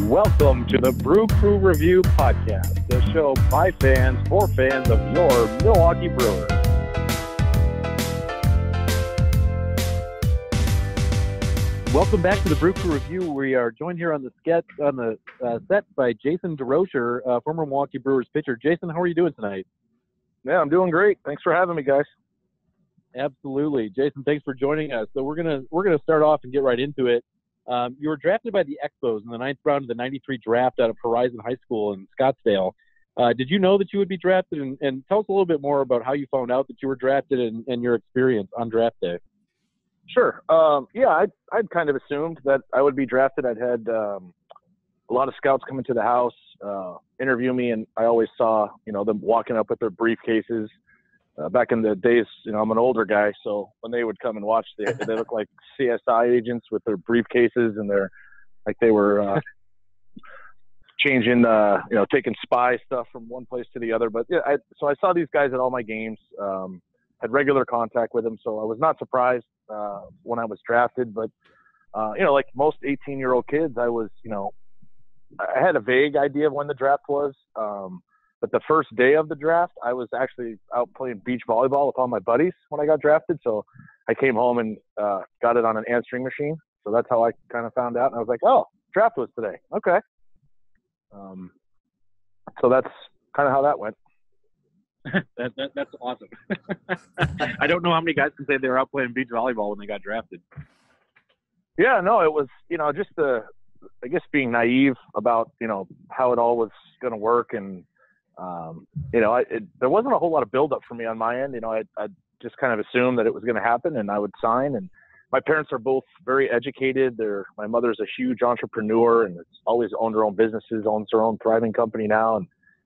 Welcome to the Brew Crew Review Podcast, the show by fans for fans of your Milwaukee Brewers. Welcome back to the Brew Crew Review. We are joined here on the set by Jayson Durocher, former Milwaukee Brewers pitcher. Jason, how are you doing tonight? Yeah, I'm doing great. Thanks for having me, guys. Absolutely, Jason. Thanks for joining us. So we're gonna start off and get right into it. You were drafted by the Expos in the 9th round of the '93 draft out of Horizon High School in Scottsdale. Did you know that you would be drafted? And tell us a little bit more about how you found out that you were drafted and your experience on draft day. Sure. I'd kind of assumed that I would be drafted. I'd had a lot of scouts come into the house, interview me, and I always saw, them walking up with their briefcases. Back in the days, I'm an older guy, so when they would come and watch, they look like CSI agents with their briefcases, and they were changing, taking spy stuff from one place to the other. But yeah, so I saw these guys at all my games, had regular contact with them, so I was not surprised when I was drafted. But like most 18-year-old kids, I was, I had a vague idea of when the draft was. But the first day of the draft, I was actually out playing beach volleyball with all my buddies when I got drafted. So I came home and got it on an answering machine. So that's how I kind of found out. And I was like, oh, draft was today. Okay. So that's kind of how that went. That's awesome. I don't know how many guys can say they were out playing beach volleyball when they got drafted. Yeah, no, it was, just being naive about, how it all was going to work. And, there wasn't a whole lot of buildup for me on my end. I just kind of assumed that it was going to happen and I would sign. And my parents are both very educated. My mother's a huge entrepreneur and has always owned her own businesses, owns her own thriving company now. And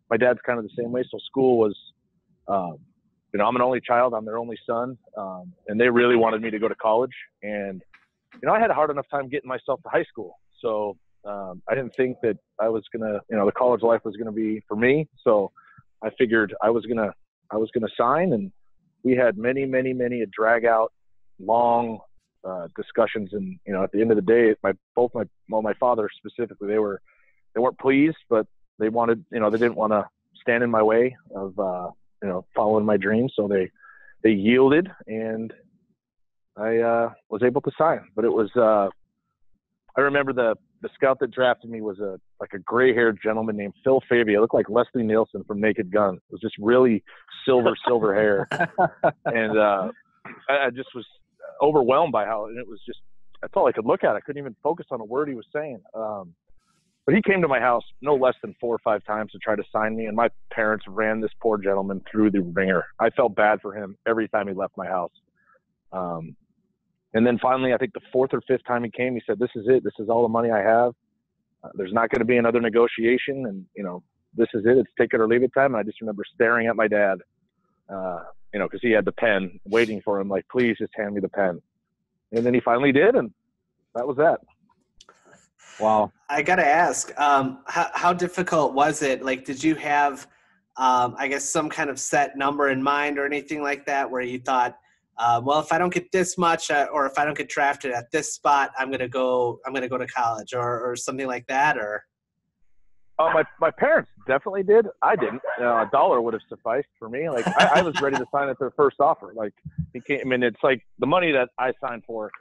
my dad's kind of the same way. So school was, I'm an only child. I'm their only son. And they really wanted me to go to college. And, I had a hard enough time getting myself to high school. So, I didn't think that I was gonna, the college life was gonna be for me. So I figured I was gonna sign, and we had many a drag out, long discussions. And at the end of the day, my father specifically, they weren't pleased, but they wanted, they didn't want to stand in my way of following my dreams. So they yielded, and I was able to sign. But it was I remember the scout that drafted me was a gray-haired gentleman named Phil Fabia. It looked like Leslie Nielsen from Naked Gun. It was just really silver hair. And I just was overwhelmed by how, and it was just, that's all I could look at. I couldn't even focus on a word he was saying. But he came to my house no less than 4 or 5 times to try to sign me, and my parents ran this poor gentleman through the ringer. I felt bad for him every time he left my house. And then finally, I think the 4th or 5th time he came, he said, "This is it. This is all the money I have. There's not going to be another negotiation. And, this is it. It's take it or leave it time." And I just remember staring at my dad, because he had the pen waiting for him, like, "Please just hand me the pen." And then he finally did. And that was that. Wow. I got to ask, how difficult was it? Like, did you have, some kind of set number in mind or anything like that where you thought, if I don't get this much, or if I don't get drafted at this spot, I'm gonna go to college, or something like that, or? My parents definitely did. I didn't. $1 would have sufficed for me. Like I was ready to sign at their first offer. Like it's like the money that I signed for.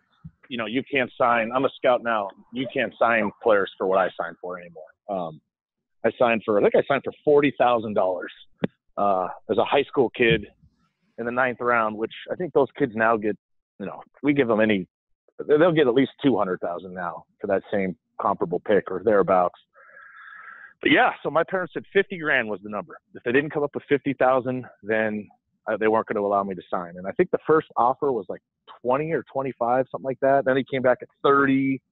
You can't sign. I'm a scout now. You can't sign players for what I signed for anymore. I signed for $40,000 as a high school kid in the 9th round, which I think those kids now get, we give them they'll get at least 200,000 now for that same comparable pick or thereabouts. But yeah, so my parents said 50 grand was the number. If they didn't come up with 50,000, then they weren't going to allow me to sign. And I think the first offer was like 20 or 25, something like that. Then he came back at 30,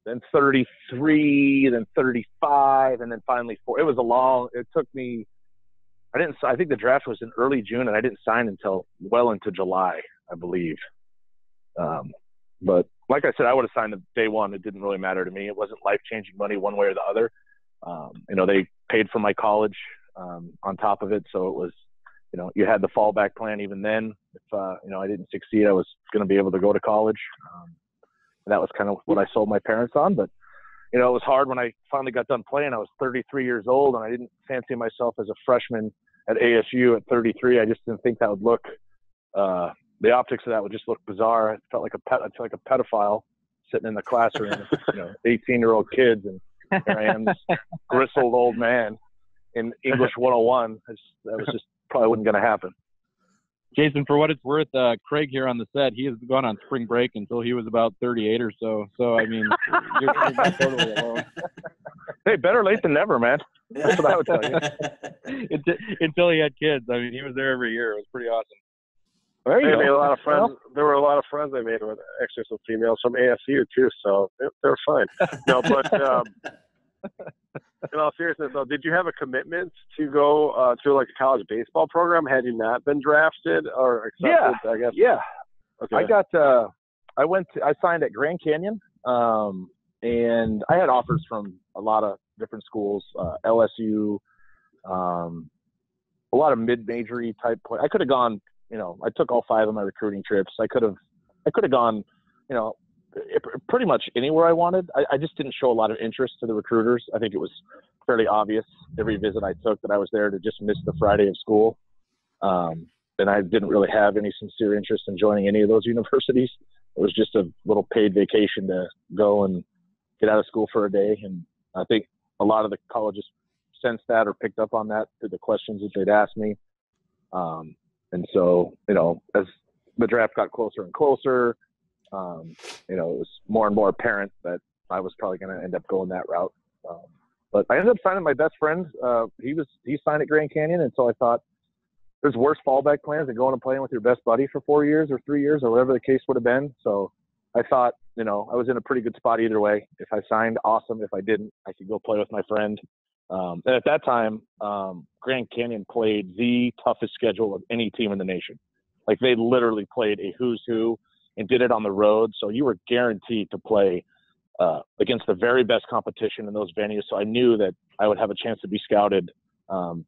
then 33, then 35, and then finally 4. It was it took me, I think the draft was in early June, and I didn't sign until well into July, I believe. But like I said, I would have signed the day one. It didn't really matter to me. It wasn't life-changing money one way or the other. They paid for my college on top of it. So it was, you had the fallback plan even then. If, I didn't succeed, I was going to be able to go to college. That was kind of what I sold my parents on. But you know, it was hard when I finally got done playing. I was 33 years old, and I didn't fancy myself as a freshman at ASU at 33. I just didn't think that would look the optics of that would just look bizarre. I felt like a pedophile sitting in the classroom with, you know, 18-year-old kids, and here I am, this grizzled old man in English 101. That was just probably wasn't going to happen. Jason, for what it's worth, Craig here on the set, he has gone on spring break until he was about 38 or so. So, I mean, you're not totally alone. Hey, better late than never, man. That's what I would tell you. Until he had kids. I mean, he was there every year. It was pretty awesome. There you go. Made a lot of friends. Well, there were a lot of friends I made with actually some females from ASU too, so they were fine. No, but in all seriousness, though, did you have a commitment to go to like a college baseball program had you not been drafted or accepted? Yeah, I guess. Yeah. Okay. I signed at Grand Canyon, and I had offers from a lot of different schools, LSU, a lot of mid-majory type play. I could have gone. You know, I took all 5 of my recruiting trips. I could have gone, you know, pretty much anywhere I wanted. I just didn't show a lot of interest to the recruiters. I think it was fairly obvious every visit I took that I was there to just miss the Friday of school. And I didn't really have any sincere interest in joining any of those universities. It was just a little paid vacation to go and get out of school for a day. And I think a lot of the colleges sensed that or picked up on that through the questions that they'd asked me. And so, you know, as the draft got closer and closer, you know, it was more and more apparent that I was probably going to end up going that route. But I ended up signing my best friend. He signed at Grand Canyon. And so I thought there's worse fallback plans than going and playing with your best buddy for 4 years or 3 years or whatever the case would have been. So I thought, you know, I was in a pretty good spot either way. If I signed, awesome. If I didn't, I could go play with my friend. And at that time, Grand Canyon played the toughest schedule of any team in the nation. Like they literally played a who's who and did it on the road. So you were guaranteed to play against the very best competition in those venues. So I knew that I would have a chance to be scouted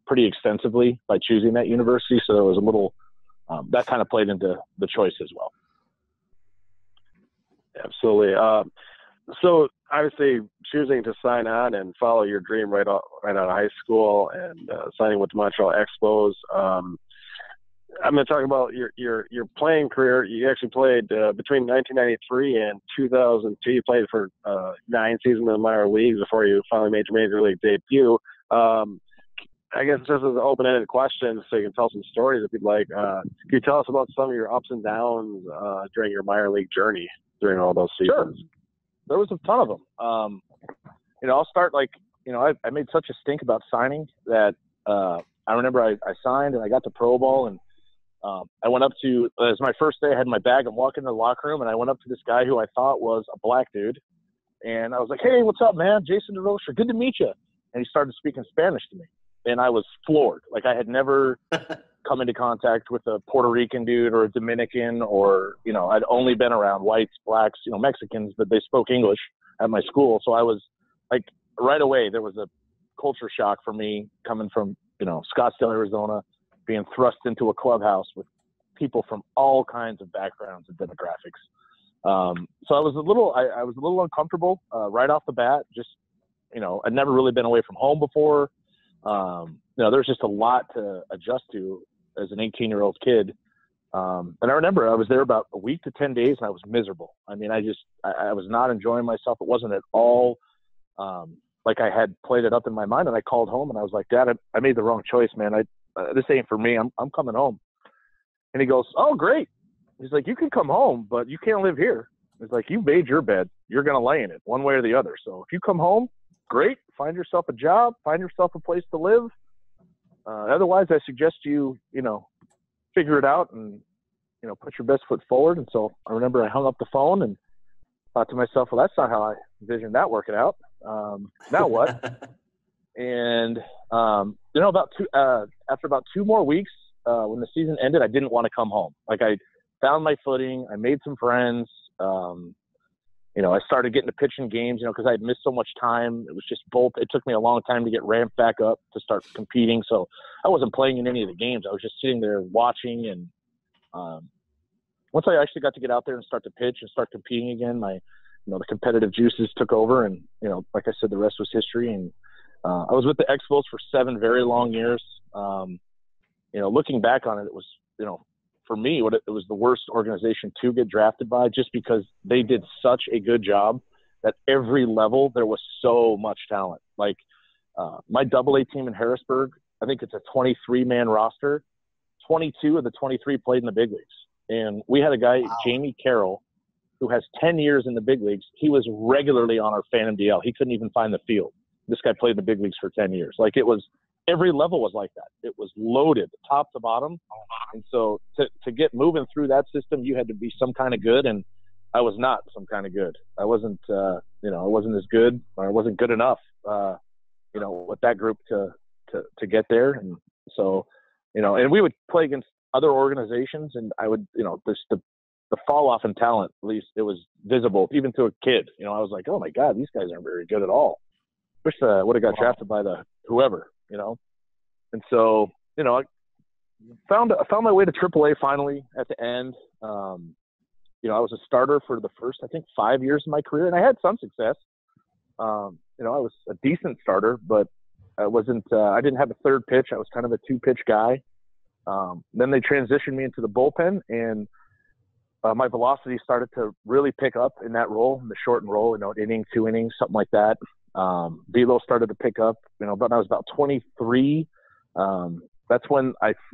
pretty extensively by choosing that university. So there was a little that kind of played into the choice as well. Absolutely. So obviously choosing to sign on and follow your dream right out of high school and signing with the Montreal Expos. I'm going to talk about your playing career. You actually played between 1993 and 2002. You played for 9 seasons in the minor leagues before you finally made your major league debut. I guess just as an open-ended question, so you can tell some stories if you'd like. Can you tell us about some of your ups and downs during your minor league journey during all those seasons? Sure. There was a ton of them. You know, I'll start I made such a stink about signing that I remember I signed and I got to Pro Bowl and I went up to, it was my first day, I had my bag, I'm walking in the locker room and I went up to this guy who I thought was a black dude. And I was like, hey, what's up, man? Jayson Durocher, good to meet you. And he started speaking Spanish to me. And I was floored. Like I had never come into contact with a Puerto Rican dude or a Dominican or, you know, I'd only been around whites, blacks, you know, Mexicans, but they spoke English at my school. So I was like, right away, there was a culture shock for me coming from, you know, Scottsdale, Arizona, being thrust into a clubhouse with people from all kinds of backgrounds and demographics. So I was a little uncomfortable right off the bat. Just, you know, I'd never really been away from home before. You know, there's just a lot to adjust to as an 18-year-old kid. And I remember I was there about a week to 10 days and I was miserable. I mean, I was not enjoying myself. It wasn't at all like I had played it up in my mind. And I called home and I was like, Dad, I made the wrong choice, man. This ain't for me. I'm coming home. And he goes, oh, great. He's like, you can come home, but you can't live here. He's like, you made your bed. You're going to lay in it one way or the other. So if you come home, great. Find yourself a job. Find yourself a place to live. Otherwise, I suggest you know, figure it out and, you know, put your best foot forward. And so I remember I hung up the phone and thought to myself, well, that's not how I envisioned that working out. Now what? And, you know, after about 2 more weeks, when the season ended, I didn't want to come home. Like I found my footing. I made some friends. You know, I started getting to pitching games, you know, because I had missed so much time. It was just it took me a long time to get ramped back up to start competing. So I wasn't playing in any of the games. I was just sitting there watching. And once I actually got to get out there and start to pitch and start competing again, my the competitive juices took over, and, like I said, the rest was history. And I was with the Expos for 7 very long years. Looking back on it, it was, for me, it was the worst organization to get drafted by, just because they did such a good job at every level. There was so much talent. Like my AA team in Harrisburg, I think it's a 23-man roster. 22 of the 23 played in the big leagues. And we had a guy, wow, Jamie Carroll, who has 10 years in the big leagues. He was regularly on our Phantom DL. He couldn't even find the field. This guy played in the big leagues for 10 years. Like, it was, every level was like that. It was loaded, top to bottom. And so to get moving through that system, you had to be some kind of good. And I was not some kind of good. I wasn't, I wasn't as good, or I wasn't good enough, with that group to get there. And so, and we would play against other organizations, and I would, the fall off in talent, at least it was visible, even to a kid. I was like, oh my God, these guys aren't very good at all. Wish I would have got drafted by the whoever, And so, I found my way to AAA finally at the end. I was a starter for the first, I think, 5 years of my career, and I had some success. I was a decent starter, but I didn't have a third pitch. I was kind of a 2-pitch guy. Then they transitioned me into the bullpen, and my velocity started to really pick up in that role, in the shortened role, inning, 2 innings, something like that. Velo started to pick up, but when I was about 23, that's when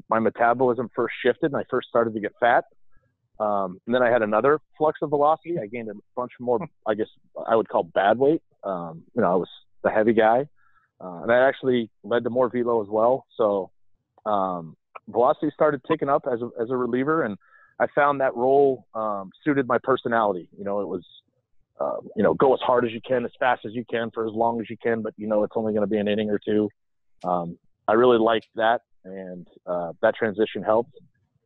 my metabolism first shifted, and I first started to get fat. And then I had another flux of velocity. I gained a bunch more, I guess I would call bad weight. I was the heavy guy. And that actually led to more velo as well. So velocity started ticking up as a reliever, and I found that role suited my personality. It was, go as hard as you can, as fast as you can, for as long as you can, but it's only going to be an inning or two. I really liked that, and that transition helped.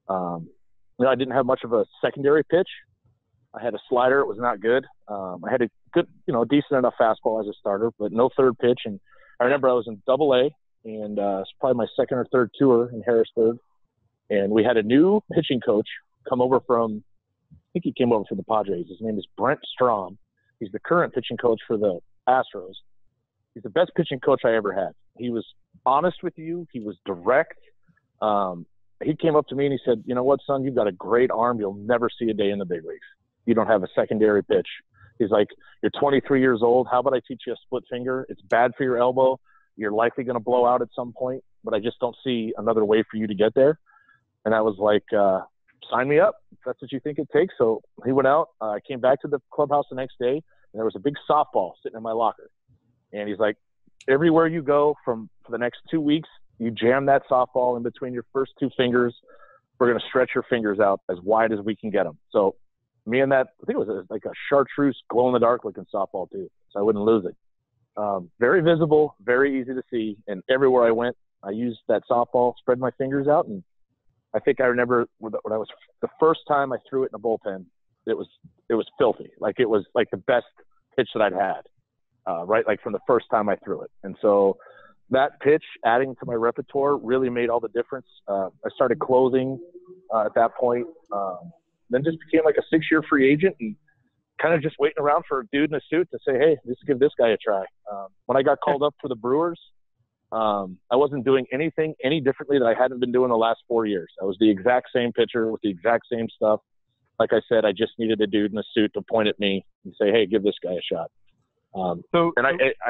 I didn't have much of a secondary pitch. I had a slider. It was not good. I had a good, decent enough fastball as a starter, but no third pitch. And I remember I was in AA, and it's probably my second or third tour in Harrisburg. And we had a new pitching coach come over from, I think he came over from the Padres. His name is Brent Strom. He's the current pitching coach for the Astros. He's the best pitching coach I ever had. He was honest with you. He was direct. He came up to me and he said, you know what, son, you've got a great arm. You'll never see a day in the big leagues. You don't have a secondary pitch. He's like, you're 23 years old. How about I teach you a split finger? It's bad for your elbow. You're likely going to blow out at some point, but I just don't see another way for you to get there. And I was like, sign me up if that's what you think it takes. So he went out. I came back to the clubhouse the next day, and there was a big softball sitting in my locker. And he's like, everywhere you go for the next 2 weeks, you jam that softball in between your first 2 fingers. We're going to stretch your fingers out as wide as we can get them. So me and that, I think it was like a chartreuse glow-in-the-dark looking softball too, so I wouldn't lose it. Very visible, very easy to see, and everywhere I went, I used that softball, spread my fingers out, and I think I remember when I was the first time I threw it in a bullpen, it was filthy. Like, it was like the best pitch that I'd had, right? Like, from the first time I threw it. And so that pitch, adding to my repertoire, really made all the difference. I started closing at that point, then just became like a 6-year free agent, and kind of just waiting around for a dude in a suit to say, hey, let's give this guy a try. When I got called up for the Brewers, I wasn't doing anything any differently that I hadn't been doing the last 4 years. I was the exact same pitcher with the exact same stuff. Like I said, I just needed a dude in a suit to point at me and say, hey, give this guy a shot. Go ahead.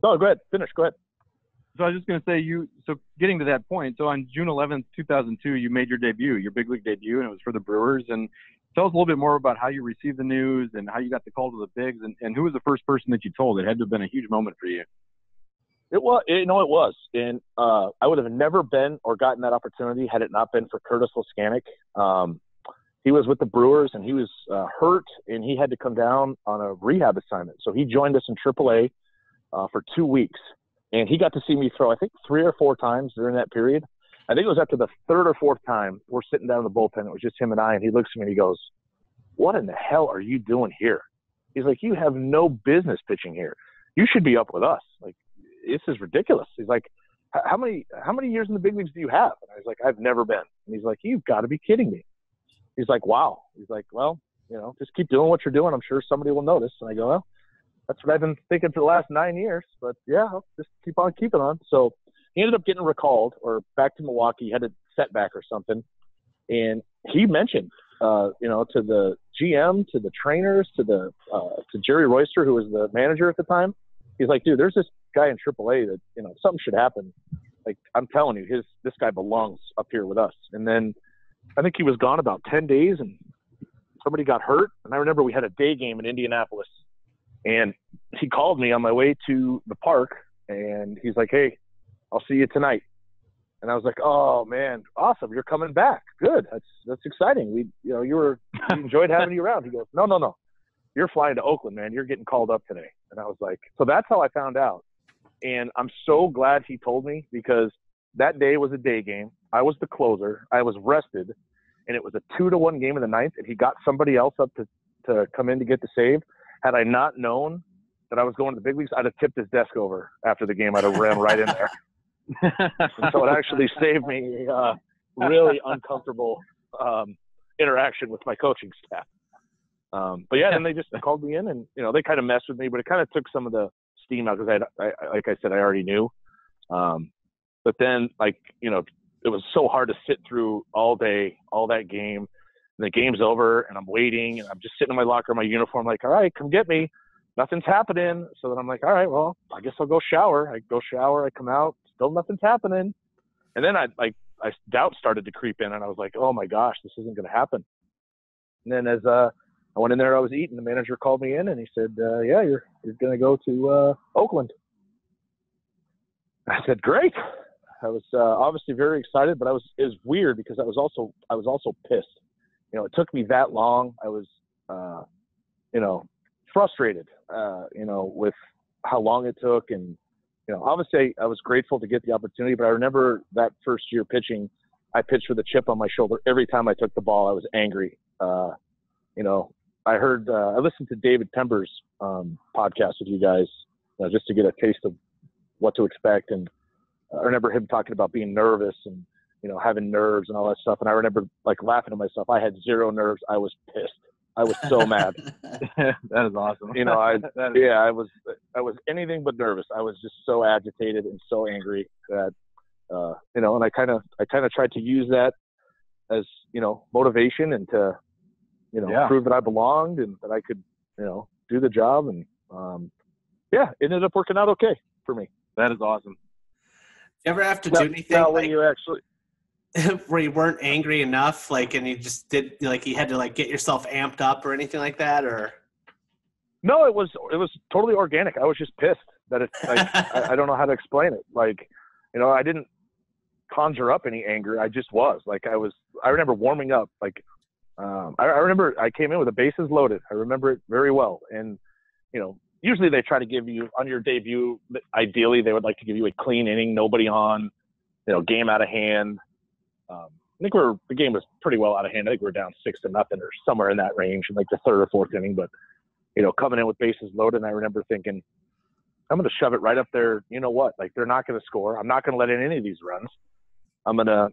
No, go ahead. Finish. Go ahead. So I was just going to say, getting to that point, so on June 11th, 2002, you made your debut, your big league debut, and it was for the Brewers. And tell us a little bit more about how you received the news and how you got the call to the bigs, and who was the first person that you told? It had to have been a huge moment for you. It was. It was. And I would have never been or gotten that opportunity had it not been for Curtis Laskanik. He was with the Brewers, and he was hurt, and he had to come down on a rehab assignment. So he joined us in AAA for 2 weeks. And he got to see me throw, I think, 3 or 4 times during that period. I think it was after the 3rd or 4th time we're sitting down in the bullpen. It was just him and I, and he looks at me and he goes, what in the hell are you doing here? He's like, you have no business pitching here. You should be up with us. Like, this is ridiculous. He's like, how many years in the big leagues do you have? And I was like, I've never been. And he's like, you've got to be kidding me. He's like, wow. He's like, well, just keep doing what you're doing. I'm sure somebody will notice. And I go, well, that's what I've been thinking for the last 9 years. But, yeah, I'll just keep on keeping on. So he ended up getting recalled or back to Milwaukee. He had a setback or something. And he mentioned, to the GM, to the trainers, to Jerry Royster, who was the manager at the time. He's like, dude, there's this guy in AAA that, something should happen. Like, I'm telling you, this guy belongs up here with us. And then I think he was gone about 10 days and somebody got hurt. And I remember we had a day game in Indianapolis. And he called me on my way to the park, and he's like, hey, I'll see you tonight. And I was like, oh, man, awesome. You're coming back. Good. That's exciting. We enjoyed having you around. He goes, no. You're flying to Oakland, man. You're getting called up today. And I was like, so that's how I found out. And I'm so glad he told me, because that day was a day game. I was the closer. I was rested, and it was a 2-1 game in the ninth, and he got somebody else up to come in to get the save. Had I not known that I was going to the big leagues, I'd have tipped his desk over after the game. I'd have ran right in there. And so it actually saved me a really uncomfortable interaction with my coaching staff. But yeah, then they just called me in, and they kind of messed with me, but it kind of took some of the steam out, because like I said, I already knew. But then it was so hard to sit through all day, all that game. And the game's over, and I'm waiting, and I'm just sitting in my locker in my uniform, like, all right, come get me. Nothing's happening. So then I'm like, all right, well, I guess I'll go shower. I go shower. I come out. Still nothing's happening. And then doubt started to creep in, and I was like, oh my gosh, this isn't going to happen. And then as I went in there, I was eating. The manager called me in, and he said, yeah, you're going to go to Oakland. I said, great. I was obviously very excited, but it was weird, because I was also pissed. It took me that long. I was, frustrated, with how long it took. And, obviously I was grateful to get the opportunity, but I remember that first year pitching, I pitched with a chip on my shoulder. Every time I took the ball, I was angry. I listened to David Pember's podcast with you guys, just to get a taste of what to expect. And I remember him talking about being nervous and, having nerves and all that stuff. And I remember laughing to myself. I had zero nerves. I was pissed. I was so mad. That is awesome. I was anything but nervous. I was just so agitated and so angry that, and I kind of tried to use that as, motivation, and to, prove that I belonged and that I could, do the job. And, it ended up working out okay for me. That is awesome. You ever have to do anything now when you actually where you weren't angry enough, and you just did, you had to get yourself amped up or anything like that, or? No, it was totally organic. I was just pissed that it's I don't know how to explain it. I didn't conjure up any anger. I just was I remember warming up. I remember I came in with the bases loaded. I remember it very well. And, usually they try to give you on your debut, ideally they would like to give you a clean inning, nobody on, game out of hand. I think the game was pretty well out of hand. I think we were down 6-0 or somewhere in that range in the third or fourth inning. But, coming in with bases loaded, and I remember thinking, I'm going to shove it right up there. You know what? They're not going to score. I'm not going to let in any of these runs. I'm going to,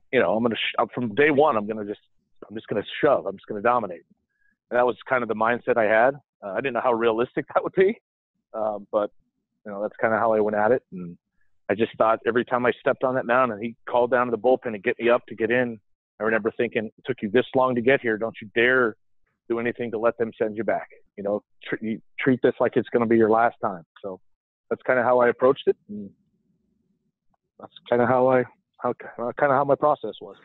from day one, I'm just going to shove. I'm just going to dominate. And that was kind of the mindset I had. I didn't know how realistic that would be. But, that's kind of how I went at it. And I just thought every time I stepped on that mound and he called down to the bullpen to get me up to get in, I remember thinking, it took you this long to get here. Don't you dare do anything to let them send you back. You treat this like it's going to be your last time. So that's kind of how I approached it. And that's kind of how my process was.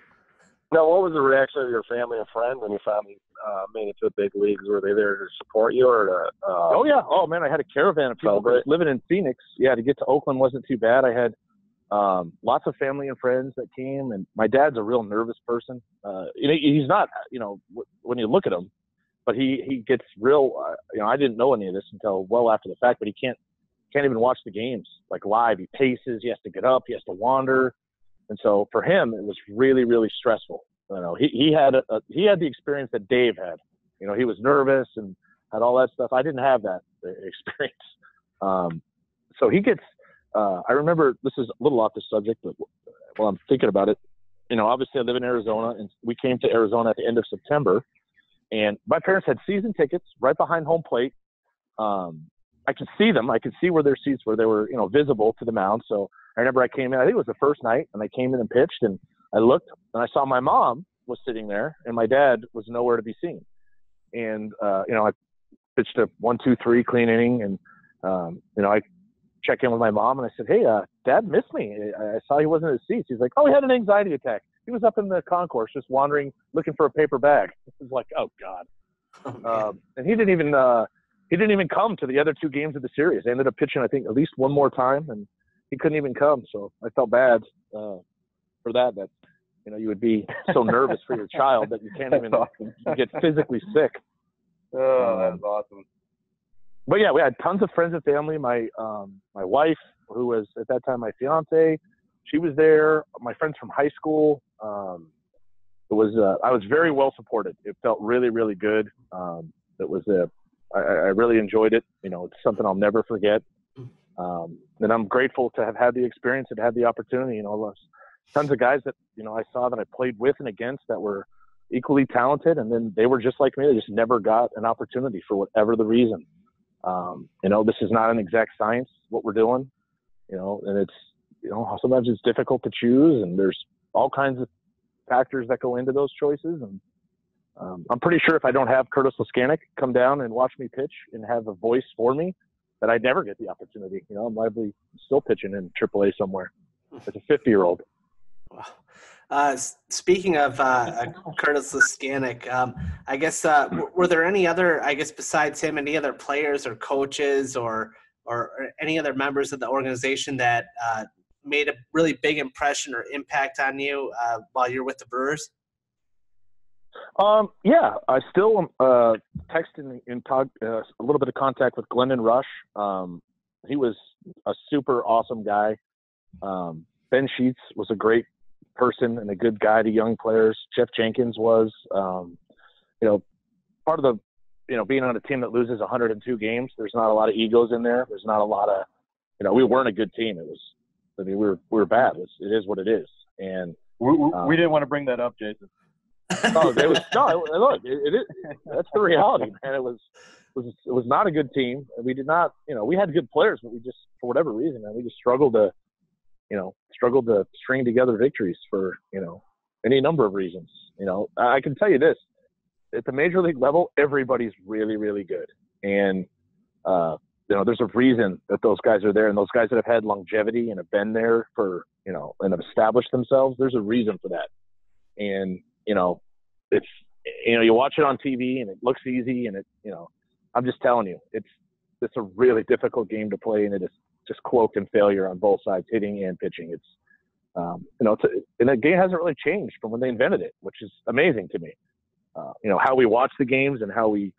Now, what was the reaction of your family and friends when you finally made it to the big leagues? Were they there to support you, or to? Oh yeah. Oh man, I had a caravan of people living in Phoenix. Yeah, to get to Oakland wasn't too bad. I had lots of family and friends that came, and my dad's a real nervous person. He's not, when you look at him, but he gets real. I didn't know any of this until well after the fact. But he can't even watch the games live. He paces. He has to get up. He has to wander. And so for him, it was really, really stressful. He had the experience that Dave had. He was nervous and had all that stuff. I didn't have that experience. So he gets. I remember, this is a little off the subject, but while I'm thinking about it, obviously I live in Arizona, and we came to Arizona at the end of September, And my parents had season tickets right behind home plate. I could see them. I could see where their seats were. They were, visible to the mound. So I remember I came in, I think it was the first night, and I came in and pitched, and I looked, and I saw my mom was sitting there, and my dad was nowhere to be seen. And, I pitched a 1-2-3 clean inning, and, I checked in with my mom, and I said, hey, Dad missed me. I saw he wasn't in his seats. He's like, oh, he had an anxiety attack. He was up in the concourse just wandering, looking for a paper bag. It was like, oh, God. And he didn't even come to the other 2 games of the series. I ended up pitching, I think, at least one more time, and he couldn't even come. So I felt bad for that you would be so nervous for your child that you can't even get physically sick. Oh, that's awesome. But yeah, we had tons of friends and family. My wife, who was at that time my fiance, she was there. My friends from high school. I was very well supported. It felt really, really good. I really enjoyed it. It's something I'll never forget. And I'm grateful to have had the experience and had the opportunity. Tons of guys that, I saw that I played with and against that were equally talented. And then they were just like me. They just never got an opportunity for whatever the reason. This is not an exact science, what we're doing, and it's, sometimes it's difficult to choose, and there's all kinds of factors that go into those choices. And I'm pretty sure if I don't have Curtis Laskanik come down and watch me pitch and have a voice for me, that I'd never get the opportunity. I'm likely still pitching in AAA somewhere as a 50-year-old. Speaking of Curtis Laskanik, I guess were there any other, besides him, any other players or coaches or any other members of the organization that made a really big impression or impact on you while you're with the Brewers? Yeah, I still texting in a little bit of contact with Glendon Rush. He was a super awesome guy. Ben Sheets was a great person and a good guy to young players. Jeff Jenkins was, part of the, being on a team that loses 102 games. There's not a lot of egos in there. There's not a lot of, we weren't a good team. We were bad. It is what it is. And we didn't want to bring that up, Jason. Look, it is. That's the reality, man. It was not a good team. We did not, we had good players, but we just, for whatever reason, man, we just struggled to string together victories for, any number of reasons. I can tell you this, at the major league level, everybody's really, really good. And, there's a reason that those guys are there, and those guys that have had longevity and have been there for, and have established themselves, there's a reason for that. And, it's, you watch it on TV and it looks easy, and I'm just telling you, it's a really difficult game to play, and it is just cloaked in failure on both sides, hitting and pitching. It's, and the game hasn't really changed from when they invented it, which is amazing to me. How we watch the games and how we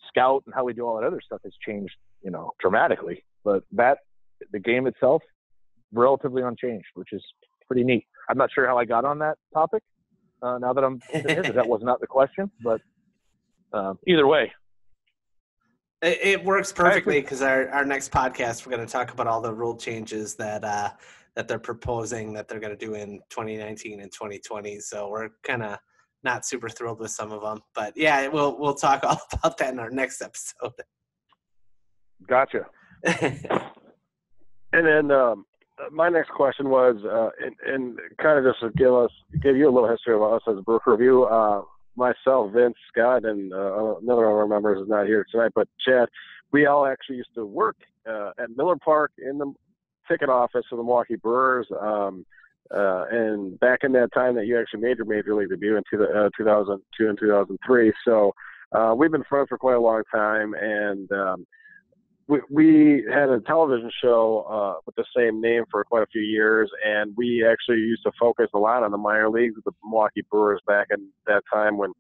scout and how we do all that other stuff has changed, dramatically. But the game itself, relatively unchanged, which is pretty neat. I'm not sure how I got on that topic. Now that I'm here, because that was not the question, but either way. It works perfectly because our next podcast, we're going to talk about all the rule changes that they're proposing that they're going to do in 2019 and 2020. So we're kind of not super thrilled with some of them, but yeah, we'll talk all about that in our next episode. Gotcha. And then my next question was, and kind of just to give you a little history of us as a Brew Review. Myself, Vince, Scott, and another of our members is not here tonight, but Chad, we all actually used to work at Miller Park in the ticket office of the Milwaukee Brewers. And back in that time that you actually made your major league debut in 2002 and 2003. So we've been friends for quite a long time, and we had a television show with the same name for quite a few years, and we actually used to focus a lot on the minor leagues with the Milwaukee Brewers back in that time when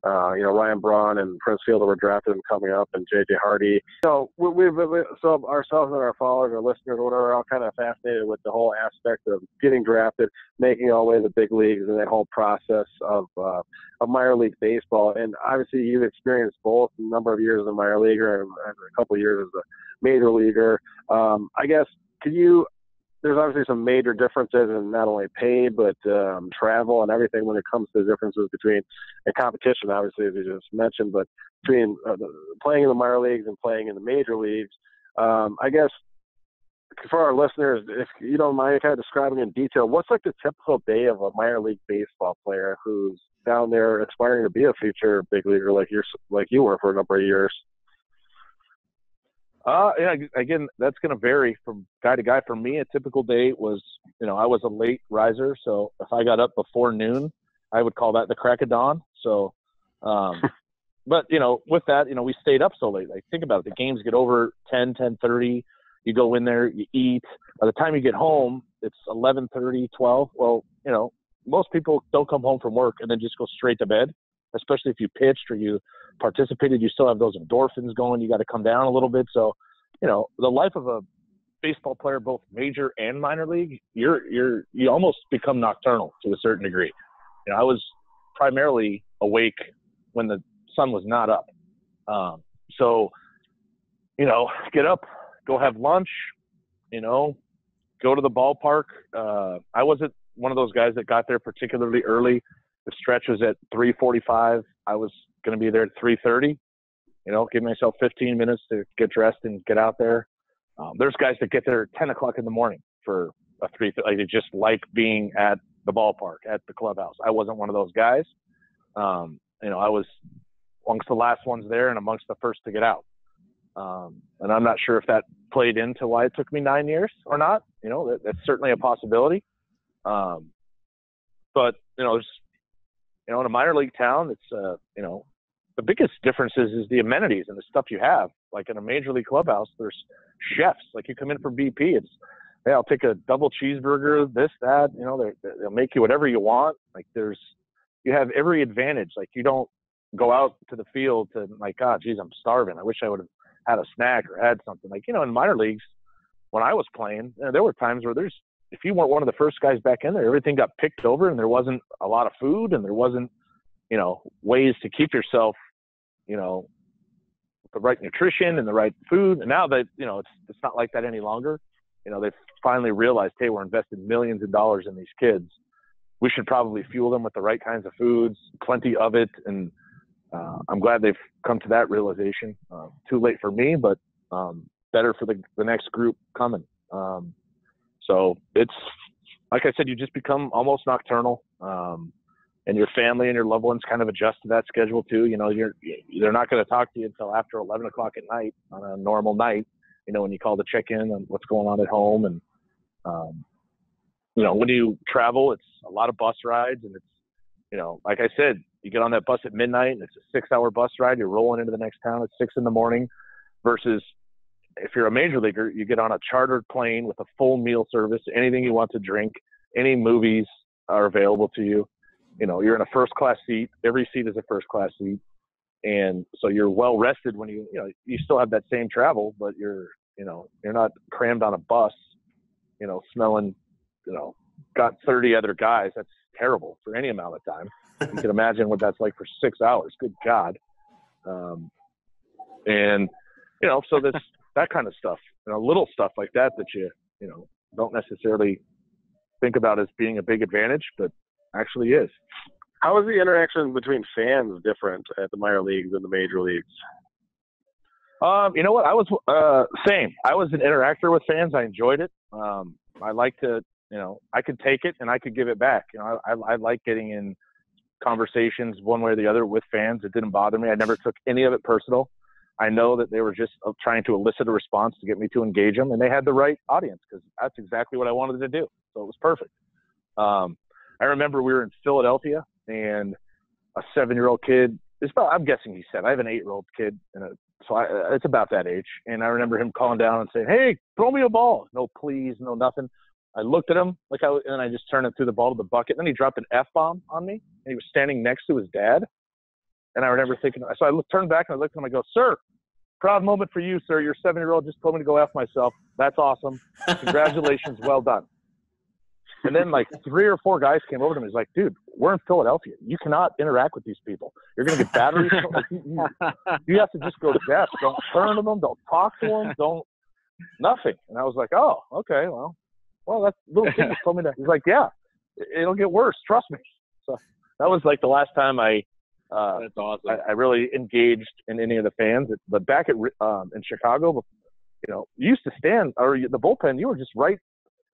Ryan Braun and Prince Fielder were drafted and coming up, and J.J. Hardy. So so ourselves and our followers, our listeners, or whatever, are all kind of fascinated with the whole aspect of getting drafted, making our way to the big leagues, and that whole process of minor league baseball. And obviously, you've experienced both a number of years as a minor leaguer and a couple of years as a major leaguer. I guess, could you there's obviously some major differences in not only pay, but travel and everything when it comes to the differences between and competition, obviously, as you just mentioned, but between playing in the minor leagues and playing in the major leagues. I guess for our listeners, if you don't mind kind of describing in detail, what's like the typical day of a minor league baseball player who's down there aspiring to be a future big leaguer like you were for a number of years? Yeah, again, that's going to vary from guy to guy. For me, a typical day was, I was a late riser, so if I got up before noon, I would call that the crack of dawn. So, but, with that, we stayed up so late. Like, think about it. The games get over 10:30. You go in there, you eat. By the time you get home, it's 11:30, 12. Well, most people don't come home from work and then just go straight to bed, especially if you pitched or you participated. You still have those endorphins going. You got to come down a little bit. So, the life of a baseball player, both major and minor league, you almost become nocturnal to a certain degree. I was primarily awake when the sun was not up. So, get up, go have lunch, go to the ballpark. I wasn't one of those guys that got there particularly early. The stretch was at 3:45. I was going to be there at 3:30. Give myself 15 minutes to get dressed and get out there. There's guys that get there at 10 o'clock in the morning for a 3:30. Like, they just like being at the ballpark, at the clubhouse. I wasn't one of those guys. I was amongst the last ones there and amongst the first to get out. And I'm not sure if that played into why it took me 9 years or not. That's certainly a possibility. But, there's, in a minor league town, it's, the biggest difference is the amenities and the stuff you have. Like in a major league clubhouse, there's chefs. Like, you come in from BP, it's, hey, I'll take a double cheeseburger, this, that, they'll make you whatever you want. Like, you have every advantage. Like, you don't go out to the field to like, God, geez, I'm starving. I wish I would have had a snack or had something. Like, in minor leagues, when I was playing, there were times where if you weren't one of the first guys back in there, everything got picked over and there wasn't a lot of food and there wasn't, ways to keep yourself, with the right nutrition and the right food. And now that, it's not like that any longer. They've finally realized, hey, we're investing millions of dollars in these kids. We should probably fuel them with the right kinds of foods, plenty of it. And I'm glad they've come to that realization. Too late for me, but better for the next group coming. So it's, like I said, you just become almost nocturnal. And your family and your loved ones kind of adjust to that schedule too. They're not going to talk to you until after 11 o'clock at night on a normal night, when you call to check in on what's going on at home. And, when you travel, it's a lot of bus rides, and it's, like I said, you get on that bus at midnight and it's a 6-hour bus ride. You're rolling into the next town at 6 a.m. versus if you're a major leaguer, you get on a chartered plane with a full meal service, anything you want to drink, any movies are available to you. You're in a first-class seat. Every seat is a first-class seat. And so you're well rested when you still have that same travel, but you're not crammed on a bus, smelling, got 30 other guys. That's terrible for any amount of time. You can imagine what that's like for 6 hours. Good God. And, so that's that kind of stuff, little stuff like that you don't necessarily think about as being a big advantage, but actually is. How is the interaction between fans different at the minor leagues and the major leagues? You know what? I was same. I was an interactor with fans. I enjoyed it. I like to, I could take it and I could give it back. I like getting in conversations one way or the other with fans. It didn't bother me. I never took any of it personal. I know that they were just trying to elicit a response to get me to engage them, and they had the right audience because that's exactly what I wanted to do. So it was perfect. I remember we were in Philadelphia, and a 7-year-old kid, I'm guessing he's 7. I have an 8-year-old kid, so it's about that age. And I remember him calling down and saying, hey, throw me a ball. No please, no nothing. I looked at him, and I just turned it through the ball to the bucket. And then he dropped an F-bomb on me, and he was standing next to his dad. And I remember thinking, so I turned back and I looked at him. I go, sir, proud moment for you, sir. Your 7-year-old just told me to go F myself. That's awesome. Congratulations. Well done. And then 3 or 4 guys came over to me. He's like, dude, we're in Philadelphia. You cannot interact with these people. You're going to get batteries. You have to just go deaf. Don't turn to them. Don't talk to them. Don't nothing. And I was like, oh, okay, well, well, that little kid just told me that. He's like, yeah, it'll get worse. Trust me. So that was like the last time That's awesome. I really engaged in any of the fans. But back in Chicago, you used to stand, or the bullpen, you were just right.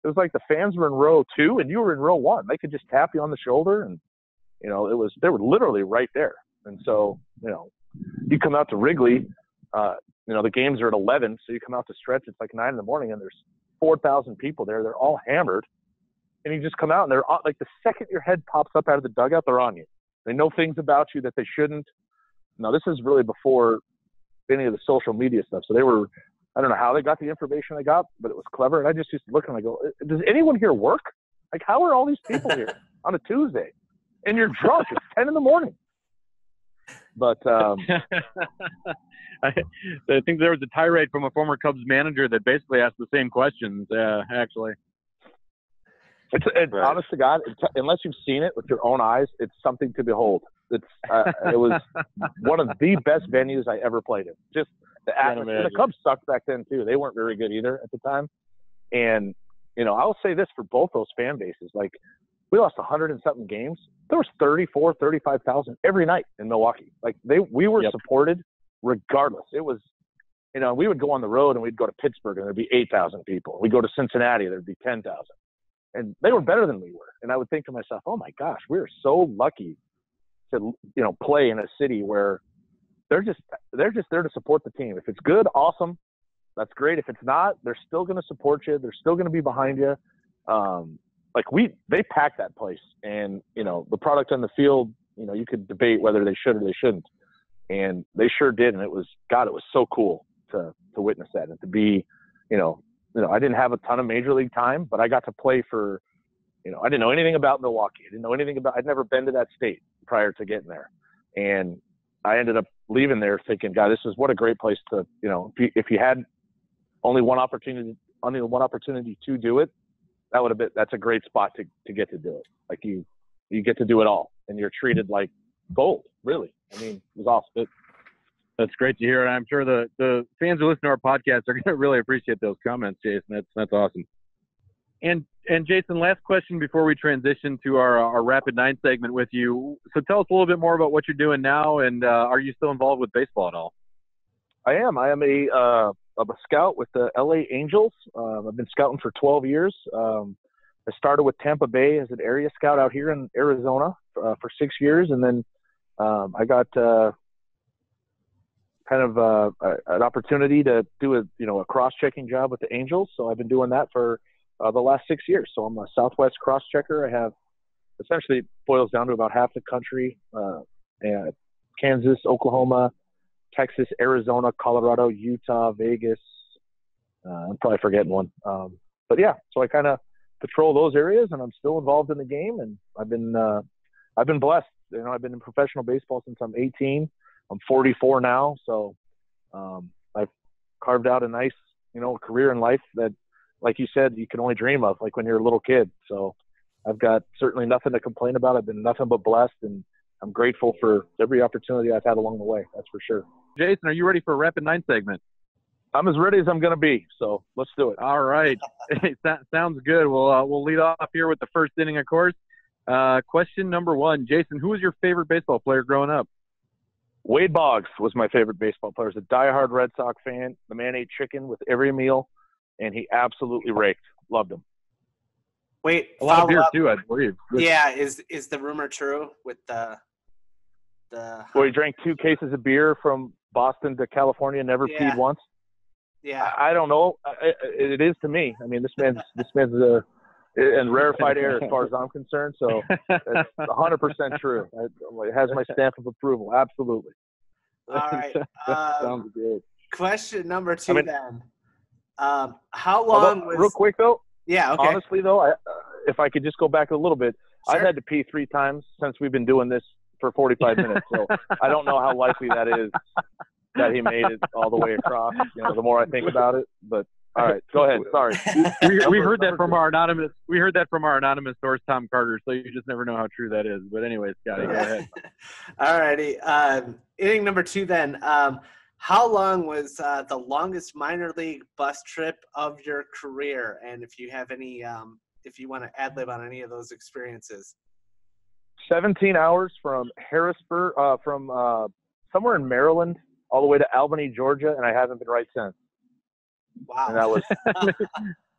It was like the fans were in row 2 and you were in row 1. They could just tap you on the shoulder, and they were literally right there. And so you come out to Wrigley, the games are at 11, so you come out to stretch. It's like 9 in the morning, and there's 4,000 people there. They're all hammered, and you just come out, and they're like the second your head pops up out of the dugout, they're on you. They know things about you that they shouldn't. Now, this is really before any of the social media stuff. So I don't know how they got the information they got, but it was clever. And I just used to look and I go, does anyone here work? Like, how are all these people here on a Tuesday? And you're drunk. It's 10 in the morning. But I think there was a tirade from a former Cubs manager that basically asked the same questions, actually. Honest to God, unless you've seen it with your own eyes, it's something to behold. It was one of the best venues I ever played in. Just the atmosphere. The Cubs sucked back then too. They weren't very good either at the time. And I'll say this for both those fan bases. Like, we lost 100 and something games. There was 34, 35,000 every night in Milwaukee. Like, we were supported regardless. It was, we would go on the road and we'd go to Pittsburgh and there'd be 8,000 people. We'd go to Cincinnati, there'd be 10,000. And they were better than we were. And I would think to myself, oh my gosh, we're so lucky to, play in a city where they're just there to support the team. If it's good, awesome. That's great. If it's not, they're still going to support you. They're still going to be behind you. They packed that place, and, the product on the field, you could debate whether they should or they shouldn't. And they sure did. And it was so cool to witness that and to be, I didn't have a ton of major league time, but I got to play for, I didn't know anything about Milwaukee. I didn't know anything about, I'd never been to that state prior to getting there. And I ended up leaving there thinking, God, what a great place to, if you had only one opportunity to do it, that's a great spot to get to do it. Like, you get to do it all, and you're treated like gold, really. I mean, it was awesome. That's great to hear, and I'm sure the fans who listen to our podcast are going to really appreciate those comments, Jason. That's awesome. And Jason, last question before we transition to our Rapid 9 segment with you. So tell us a little bit more about what you're doing now, and are you still involved with baseball at all? I am. I am a scout with the LA Angels. I've been scouting for 12 years. I started with Tampa Bay as an area scout out here in Arizona for 6 years, and then I got an opportunity to do a cross-checking job with the Angels. So I've been doing that for the last 6 years. So I'm a Southwest cross-checker. I have essentially, it boils down to about half the country, Kansas, Oklahoma, Texas, Arizona, Colorado, Utah, Vegas. I'm probably forgetting one. But yeah, so I kind of patrol those areas, and I'm still involved in the game, and I've been blessed. I've been in professional baseball since I'm 18. I'm 44 now, so I've carved out a nice, career in life that, like you said, you can only dream of, like when you're a little kid. So I've got certainly nothing to complain about. I've been nothing but blessed, and I'm grateful for every opportunity I've had along the way. That's for sure. Jason, are you ready for a Rapid 9 segment? I'm as ready as I'm going to be, so let's do it. All right. Sounds good. We'll lead off here with the first inning, of course. Question number 1. Jason, who was your favorite baseball player growing up? Wade Boggs was my favorite baseball player. He was a diehard Red Sox fan. The man ate chicken with every meal, and he absolutely raked. Loved him. Wait, a lot of beer too, I believe. Yeah, is the rumor true with the? Well, he drank 2 cases of beer from Boston to California, never peed once. Yeah, I don't know. It is to me. I mean, this man's in rarefied air as far as I'm concerned. So it's 100% true. It has my stamp of approval. Absolutely. All right. Sounds good. Question number 2 then. How long was? Real quick though. Yeah. Okay. Honestly though, if I could just go back a little bit, Sure. I've had to pee 3 times since we've been doing this for 45 minutes. So I don't know how likely that is that he made it all the way across. The more I think about it, but all right, go ahead. Sorry. We heard that from our anonymous. We heard that from our anonymous source, Tom Carter. So you just never know how true that is. But anyway, Scotty, go ahead. All righty. Inning number 2 then. How long was the longest minor league bus trip of your career? And if you have any, if you want to ad-lib on any of those experiences. 17 hours from Harrisburg, from somewhere in Maryland, all the way to Albany, Georgia, and I haven't been right since. Wow. And that was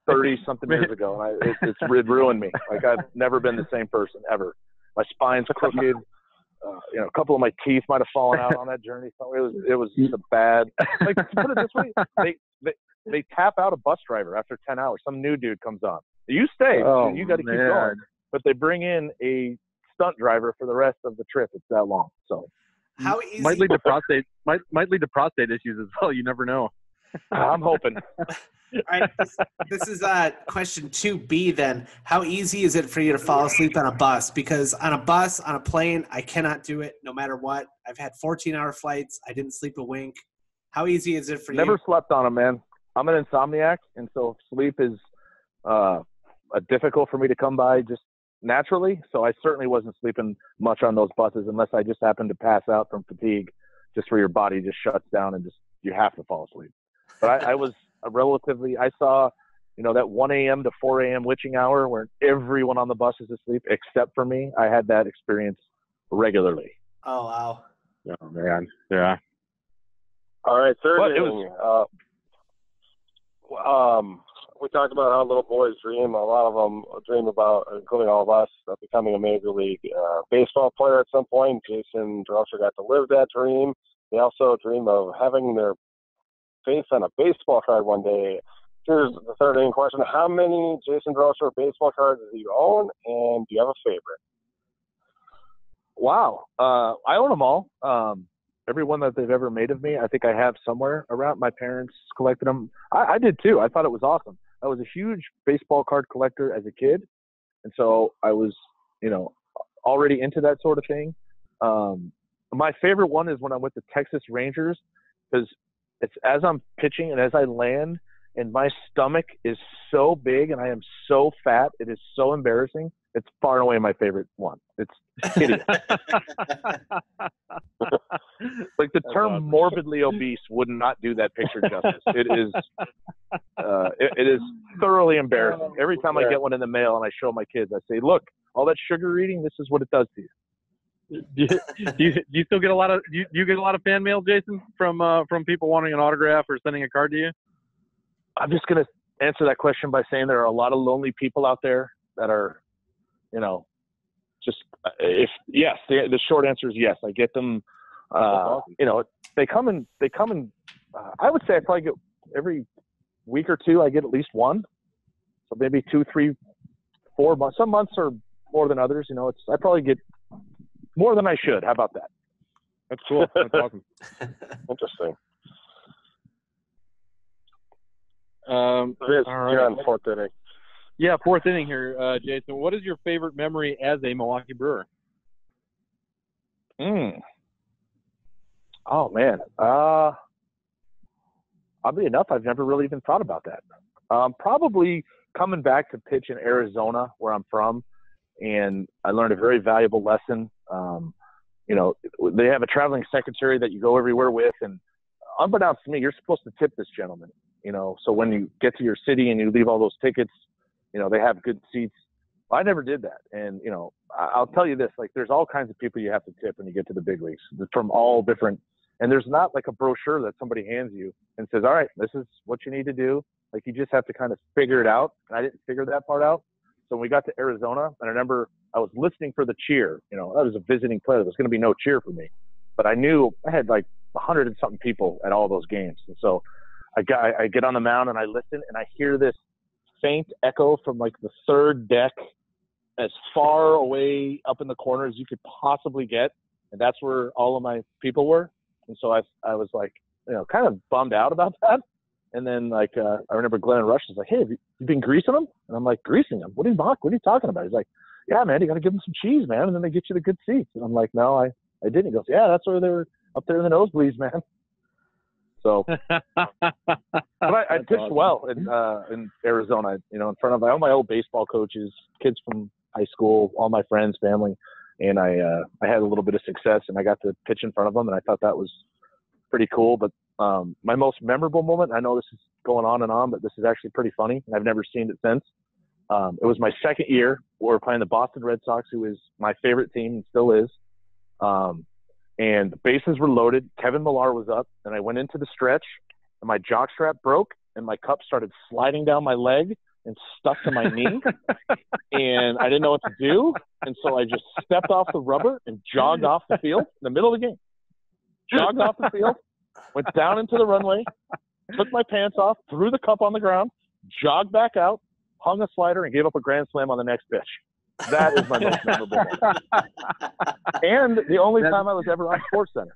30-something years ago, and it ruined me. Like, I've never been the same person, ever. My spine's crooked. A couple of my teeth might have fallen out on that journey. So it was a bad. Like, to put it this way, they tap out a bus driver after 10 hours. Some new dude comes on. You stay. You got to keep going. But they bring in a stunt driver for the rest of the trip. It's that long. So how easy might lead to prostate issues as well. You never know. I'm hoping. All right, this is question 2B then. How easy is it for you to fall asleep on a bus? Because on a bus, on a plane, I cannot do it no matter what. I've had 14-hour flights. I didn't sleep a wink. How easy is it for you? Never slept on them, man. I'm an insomniac, and so sleep is difficult for me to come by just naturally. So I certainly wasn't sleeping much on those buses unless I just happened to pass out from fatigue, just where your body just shuts down and just you have to fall asleep. But I was I saw, that 1 a.m. to 4 a.m. witching hour where everyone on the bus is asleep except for me. I had that experience regularly. Oh, wow. Oh, man. Yeah. All right, third But inning. We talked about how little boys dream. A lot of them dream about, including all of us, becoming a Major League Baseball player at some point. Jayson Durocher got to live that dream. They also dream of having their face on a baseball card one day. Here's the third inning question. How many Jayson Durocher baseball cards do you own, and do you have a favorite? Wow. I own them all. Every one that they've ever made of me, I think I have somewhere around. My parents collected them. I did too. I thought it was awesome. I was a huge baseball card collector as a kid, and so I was, already into that sort of thing. My favorite one is when I'm with the Texas Rangers, because it's as I'm pitching and as I land, and my stomach is so big and I am so fat, it is so embarrassing. It's far and away my favorite one. It's hideous. Like, the term morbidly obese would not do that picture justice. It is thoroughly embarrassing. Every time I get one in the mail and I show my kids, I say, look, all that sugar eating, this is what it does to you. Do you still get a lot of you get a lot of fan mail, Jason, from people wanting an autograph or sending a card to you? I'm just gonna answer that question by saying there are a lot of lonely people out there that are, the short answer is yes. I get them. They come and I would say I probably get every week or two. I get at least one. So maybe 2, 3, 4 months. Some months are more than others. I probably get more than I should. How about that? That's cool. That's awesome. Interesting. All right. You're on fourth inning. Yeah, fourth inning here, Jason. What is your favorite memory as a Milwaukee Brewer? Oh, man. Oddly enough, I've never really even thought about that. Probably coming back to pitch in Arizona, where I'm from, and I learned a very valuable lesson. They have a traveling secretary that you go everywhere with, and unbeknownst to me, you're supposed to tip this gentleman. So when you get to your city and you leave all those tickets, they have good seats. Well, I never did that. And, I'll tell you this, like, there's all kinds of people you have to tip when you get to the big leagues from all different, and there's not like a brochure that somebody hands you and says, all right, this is what you need to do. Like, you just have to kind of figure it out. And I didn't figure that part out. So when we got to Arizona, and I remember I was listening for the cheer, I was a visiting player. There was going to be no cheer for me, but I knew I had like 100 and something people at all those games. And so I get on the mound and I listen, and I hear this faint echo from like the third deck, as far away up in the corner as you could possibly get. And that's where all of my people were. And so I was like, kind of bummed out about that. And then I remember Glenn Rush was like, hey, have you been greasing them? And I'm like, greasing them? What are you talking about? He's like, yeah, man, you got to give them some cheese, man. And then they get you the good seats. And I'm like, no, I didn't. He goes, yeah, that's where they were up there in the nosebleeds, man. So, but I pitched awesome. Well in Arizona, in front of all my old baseball coaches, kids from high school, all my friends, family. And I had a little bit of success, and I got to pitch in front of them. And I thought that was pretty cool. But my most memorable moment, I know this is going on and on, but this is actually pretty funny, and I've never seen it since. It was my second year. We were playing the Boston Red Sox, who is my favorite team and still is. And the bases were loaded. Kevin Millar was up, and I went into the stretch, and my jockstrap broke, and my cup started sliding down my leg and stuck to my knee. And I didn't know what to do, and so I just stepped off the rubber and jogged off the field in the middle of the game. Jogged off the field, went down into the runway, took my pants off, threw the cup on the ground, jogged back out, hung a slider, and gave up a grand slam on the next pitch. That is my most memorable moment. And the only time I was ever on SportsCenter.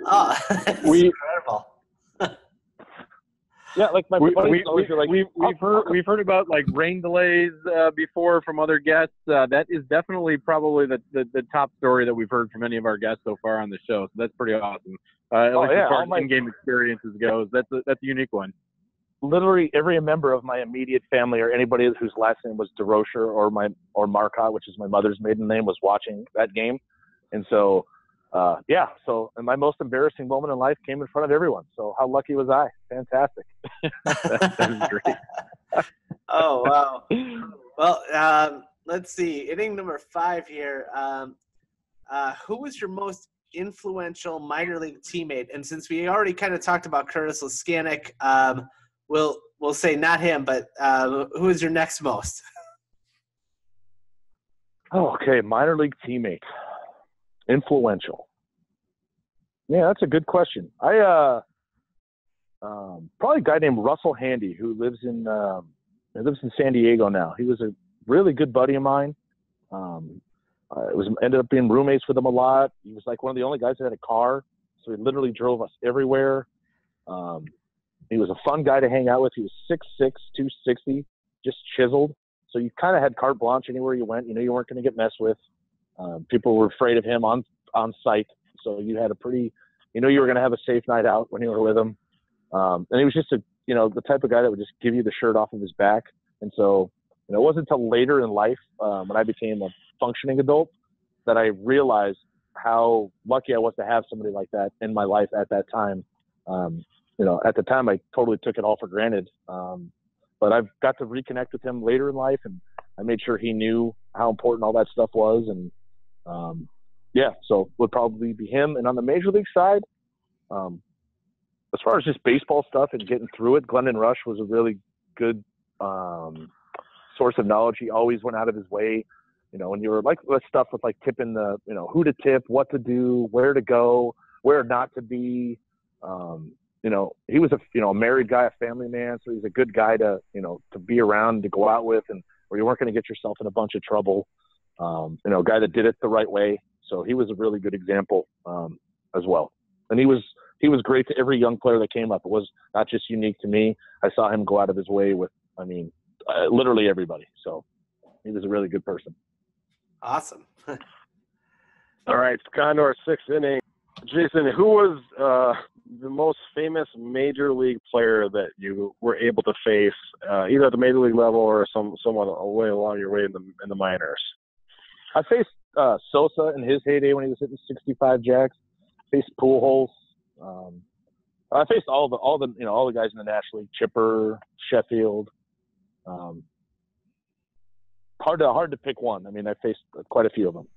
Oh, that's incredible. Yeah, like my buddies always are like, we've heard about like rain delays before from other guests. That is definitely probably the top story that we've heard from any of our guests so far on the show. So that's pretty awesome. As far as in-game experiences goes, that's a unique one. Literally every member of my immediate family or anybody whose last name was Durocher or Marcotte, which is my mother's maiden name, was watching that game. And so, and my most embarrassing moment in life came in front of everyone. So how lucky was I? Fantastic. That is great. Oh, wow. Well, let's see. Inning number 5 here. Who was your most influential minor league teammate? And since we already kind of talked about Curtis Laskanik, we'll say not him, but who is your next most? Oh, okay, minor league teammate. Influential. Yeah, that's a good question. I probably a guy named Russell Handy who lives in San Diego now. He was a really good buddy of mine. Ended up being roommates with him a lot. He was like one of the only guys that had a car, so he literally drove us everywhere. He was a fun guy to hang out with. He was 6'6", 260, just chiseled. So you kind of had carte blanche anywhere you went. You know you weren't going to get messed with. People were afraid of him on site. So you had you were going to have a safe night out when you were with him. And he was just the type of guy that would just give you the shirt off of his back. And so, it wasn't until later in life, when I became a functioning adult, that I realized how lucky I was to have somebody like that in my life at that time. At the time I totally took it all for granted. But I've got to reconnect with him later in life, and I made sure he knew how important all that stuff was. And, so would probably be him. And on the major league side, as far as just baseball stuff and getting through it, Glendon Rush was a really good, source of knowledge. He always went out of his way, when you were like, let's stuff with like tipping who to tip, what to do, where to go, where not to be. He was a married guy, a family man. So he's a good guy to be around, to go out with, and where you weren't going to get yourself in a bunch of trouble. A guy that did it the right way. So he was a really good example, as well. And he was great to every young player that came up. It was not just unique to me. I saw him go out of his way with, literally everybody. So he was a really good person. Awesome. All right, Condor, 6th inning. Jason, who was the most famous major league player that you were able to face, either at the major league level or somewhat away along your way in the minors? I faced Sosa in his heyday when he was hitting 65 jacks. Faced Pujols. I faced all the guys in the National League. Chipper, Sheffield. Hard to pick one. I faced quite a few of them.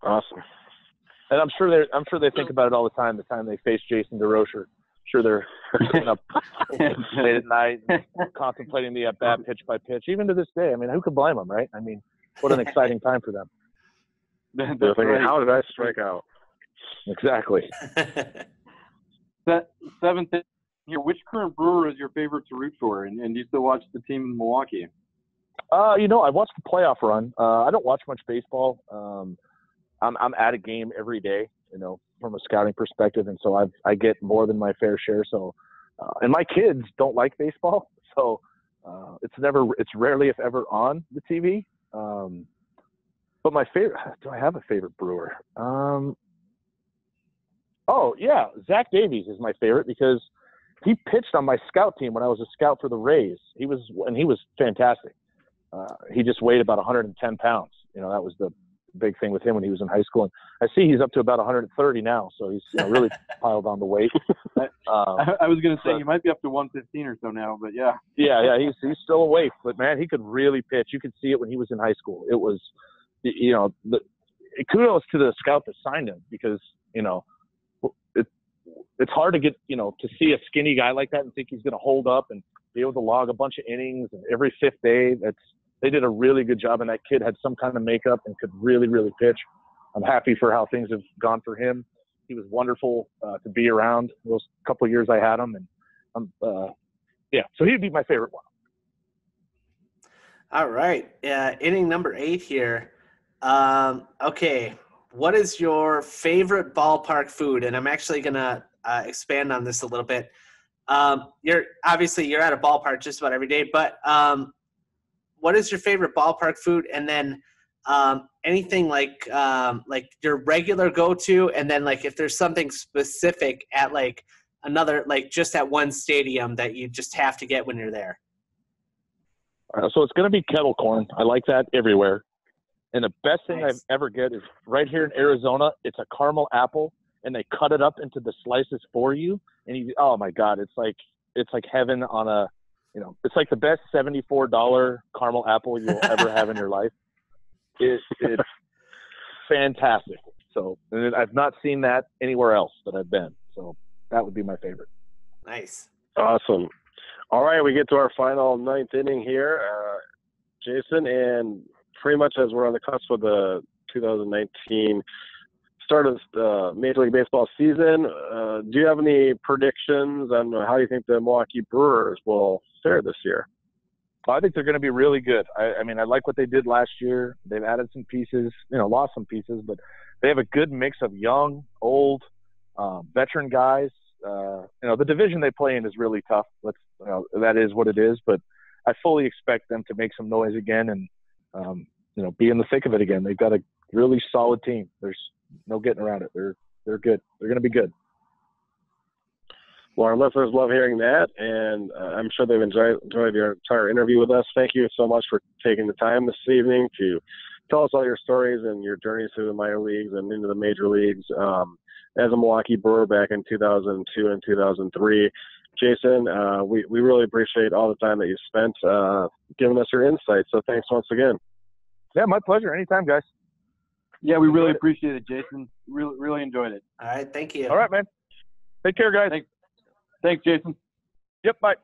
Awesome. And I'm sure they think about it all the time. The time they face Jayson Durocher, sure they're sitting up late at night and contemplating the at bat pitch by pitch. Even to this day, who could blame them, right? What an exciting time for them. They're thinking, how did I strike out? Exactly. That 7th here. Which current Brewer is your favorite to root for? And do you still watch the team in Milwaukee? I watched the playoff run. I don't watch much baseball. I'm at a game every day, from a scouting perspective, and so I get more than my fair share. So, and my kids don't like baseball, so it's rarely if ever on the TV. But my favorite, do I have a favorite Brewer? Zach Davies is my favorite because he pitched on my scout team when I was a scout for the Rays. He was fantastic. He just weighed about 110 pounds. That was big thing with him when he was in high school. And I see he's up to about 130 now, so he's really piled on the weight. I was going to say, you might be up to 115 or so now, but yeah. Yeah, he's still a waif, but man, he could really pitch. You could see it when he was in high school. It was, kudos to the scout that signed him, because, it's hard to get, to see a skinny guy like that and think he's going to hold up and be able to log a bunch of innings and every fifth day. They did a really good job, and that kid had some kind of makeup and could really, really pitch. I'm happy for how things have gone for him. He was wonderful to be around those couple of years I had him, and so he'd be my favorite one. All right, inning number 8 here. Okay, what is your favorite ballpark food? And I'm actually gonna expand on this a little bit. You're at a ballpark just about every day, but what is your favorite ballpark food? And then anything like your regular go-to, and then like if there's something specific at like another, like just at one stadium that you just have to get when you're there. So it's going to be kettle corn. I like that everywhere. And the best thing I've ever get is right here in Arizona. It's a caramel apple, and they cut it up into the slices for you. And oh my God, it's like heaven on a, it's like the best $74 caramel apple you'll ever have in your life. It's fantastic. So, and I've not seen that anywhere else that I've been. So that would be my favorite. Nice. Awesome. All right, we get to our final 9th inning here, Jason, and pretty much as we're on the cusp of the 2019 start of the Major League Baseball season, do you have any predictions on how you think the Milwaukee Brewers will fare this year? I think they're going to be really good. I mean, I like what they did last year. They've added some pieces, lost some pieces, but they have a good mix of young, old, veteran guys. The division they play in is really tough. That is what it is, but I fully expect them to make some noise again and, be in the thick of it again. They've got a really solid team. There's no getting around it. They're good. They're going to be good. Well, our listeners love hearing that, and I'm sure they've enjoyed your entire interview with us. Thank you so much for taking the time this evening to tell us all your stories and your journeys through the minor leagues and into the major leagues. As a Milwaukee Brewer back in 2002 and 2003, Jason, we really appreciate all the time that you spent giving us your insights. So thanks once again. Yeah, my pleasure. Anytime, guys. Yeah, we really appreciate it, Jason. Really enjoyed it. All right, thank you. All right, man. Take care, guys. Thanks, Jason. Yep, bye.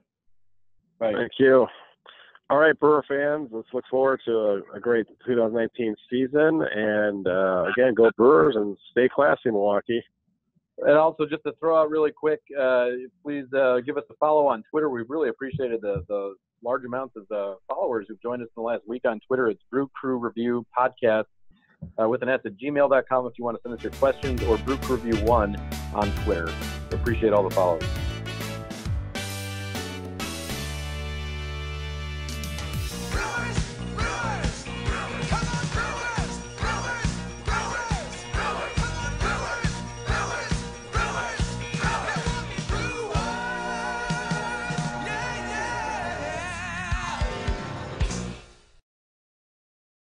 Bye. Thank you. All right, Brewer fans, let's look forward to a great 2019 season. And, again, go Brewers and stay classy, Milwaukee. And also, just to throw out really quick, please give us a follow on Twitter. We've really appreciated the large amounts of followers who've joined us in the last week on Twitter. It's Brew Crew Review Podcast with an S at gmail.com if you want to send us your questions, or Brew Crew Review 1 on Twitter. We appreciate all the followers.